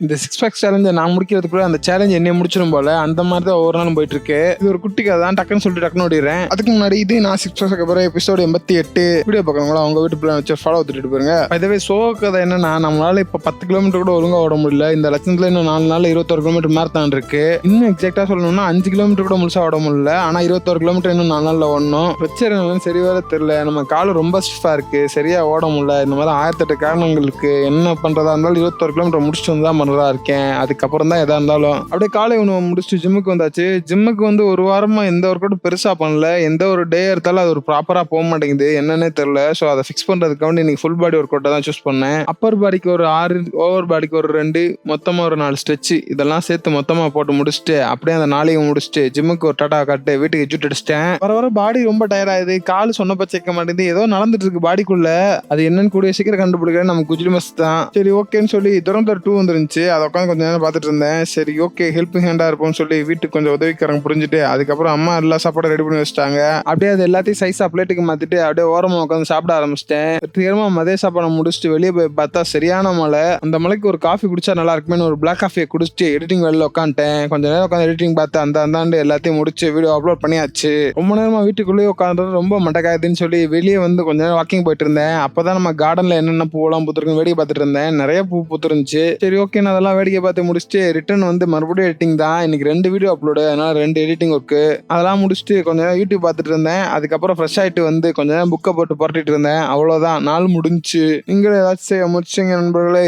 இந்த 6 பேக் சேலஞ்சை நான் முடிக்கிறதுக்குள்ள அந்த சேலஞ்ச் என்னைய முடிச்சிடும் போல. அந்த மாதிரி தான் ஒவ்வொரு நாளும் போயிட்டு இருக்கு. இது ஒரு குட்டி கதை தான், டக்குன்னு சொல்லிட்டு டக்குன்னு ஓடிடுறேன். அதுக்கு முன்னாடி இது நான் 6 பேக் அப்புறம் எபிசோடு 88 வீடியோ பார்க்கறவங்களா அவங்க வீட்டு பிள்ளை வச்சு ஃபாலோ விட்டுட்டு போயிருங்க. இதுவே சோ கதை என்னன்னா, நம்மளால இப்போ 10 கிலோமீட்டர் கூட ஒழுங்கா ஓட முடியல. இந்த லட்சத்துல இன்னும் 4 நாள் 21 கிலோமீட்டர் மேரத்தான் இருக்கு. இன்னும் எக்ஸாக்டா சொல்லணும்னா 5 கிலோமீட்டர் கூட முழுசா ஓட முடியல. ஆனா 21 கிலோமீட்டர் இன்னும் 4 நாள்ல ஓடணும். பிரச்சனை சரி வேற தெரியல. நம்ம காலம் ரொம்ப ஸ்டிஃபா இருக்கு, சரியா ஓட முடியல. இந்த மாதிரி 1008 காரணங்கள் இருக்கு. என்ன பண்றதா இருந்தாலும் 21 கிலோமீட்டர் முடிச்சுட்டு வந்து தான் பண்றதா இருக்கேன். அதுக்கப்புறம் தான் எதா இருந்தாலும் அப்படியே காலை உணவு முடிச்சுட்டு ஜிம்முக்கு வந்தாச்சு. ஜிம்முக்கு வந்து ஒரு வாரமா எந்த ஒர்க் அவுட் பெருசா பண்ணல. எந்த ஒரு டே எடுத்தாலும் அது ஒரு ப்ராப்பரா போக மாட்டேங்குது, என்னன்னே தெரியல. ஸோ அதை ஃபிக்ஸ் பண்றதுக்காக இன்னைக்கு ஃபுல் பாடி ஒர்க் அவுட்டை தான் சூஸ் பண்ணேன். அப்பர் பாடிக்கு ஒரு 6, ஓவர் பாடிக்கு ஒரு 2, மொத்தமா ஒரு 4 ஸ்ட்ரெச் இதெல்லாம் சேர்த்து மொத்தமா போட்டு முடிச்சுட்டு அப்படியே அந்த நாளையும் முடிச்சுட்டு ஜிம்முக்கு ஒரு டாட்டா காட்டு வீட்டுக்கு எஜுட் அடிச்சிட்டேன். வர பாடி ரொம்ப டயர் ஆகுது. கால் சொன்ன பச்சைக்க மாட்டேங்குது. ஏதோ நடந்துட்டு இருக்கு பாடிக்குள்ள. அது என்னன்னு கூடிய சீக்கிரம் கண்டுபிடிக்கிறேன். நம்ம குஜிலி மஸ் தான். சரி ஓகேன்னு சொல்லி துரந்தர் 2 வந்துருந்துச்சு. அதை உட்காந்து கொஞ்சம் நேரம் பார்த்துட்டு இருந்தேன். சரி ஓகே ஹெல்பிங் ஹேண்டா இருப்போம்னு சொல்லி வீட்டுக்கு கொஞ்சம் உதவிக்காரங்க புரிஞ்சுட்டு அதுக்கப்புறம் அம்மா எல்லா சாப்பாடும் ரெடி பண்ணி வச்சிட்டாங்க. அப்படியே அது எல்லாத்தையும் சைஸா பிளேட்டுக்கு மாத்திட்டு அப்படியே ஓரமா உட்காந்து சாப்பிட ஆரம்பிச்சிட்டேன். வெற்றிகரமா மதிய சாப்பாடு முடிச்சுட்டு வெளியே போய் பார்த்தா சரியான மழை. அந்த மலைக்கு ஒரு காஃபி குடிச்சா நல்லா இருக்குமே ஒரு பிளாக் காஃபியை குடிச்சிட்டு எடிட்டிங் வேலையில் உட்காந்துட்டேன். கொஞ்ச நேரம் உட்காந்து எடிட்டிங் பார்த்து அந்தாண்டு எல்லாத்தையும் முடிச்சு வீடியோ அப்லோட் பண்ணியாச்சு. ரொம்ப நேரமா வீட்டுக்குள்ளேயே உட்காந்துறது ரொம்ப மண்டக்காயுதுன்னு சொல்லி வெளியே வந்து கொஞ்ச நேரம் வாக்கிங் போயிட்டு இருந்தேன். அப்பதான் நம்ம கார்டன்ல என்னென்ன பூவெல்லாம் பூத்துருக்குன்னு வேடிக்கை பார்த்துட்டு இருந்தேன். நிறைய பூ பூத்துருந்துச்சு. சரி ஓகே நான் அதெல்லாம் வேடிக்கை பார்த்து முடிச்சுட்டு ரிட்டர்ன் வந்து மறுபடியும் எடிட்டிங் தான். இன்னைக்கு 2 வீடியோ அப்லோடு, அதனால 2 எடிட்டிங் ஒர்க்கு. அதெல்லாம் முடிச்சுட்டு கொஞ்ச நேரம் யூடியூப் பார்த்துட்டு இருந்தேன். அதுக்கப்புறம் ஃப்ரெஷ் ஆயிட்டு வந்து கொஞ்ச நேரம் புக்கை போட்டு புரட்டிட்டு இருந்தேன். அவ்வளவுதான், நாள் முடிஞ்சு. நீங்களும் ஏதாச்சும் செய்ய முடிச்சுங்க நண்பர்களே.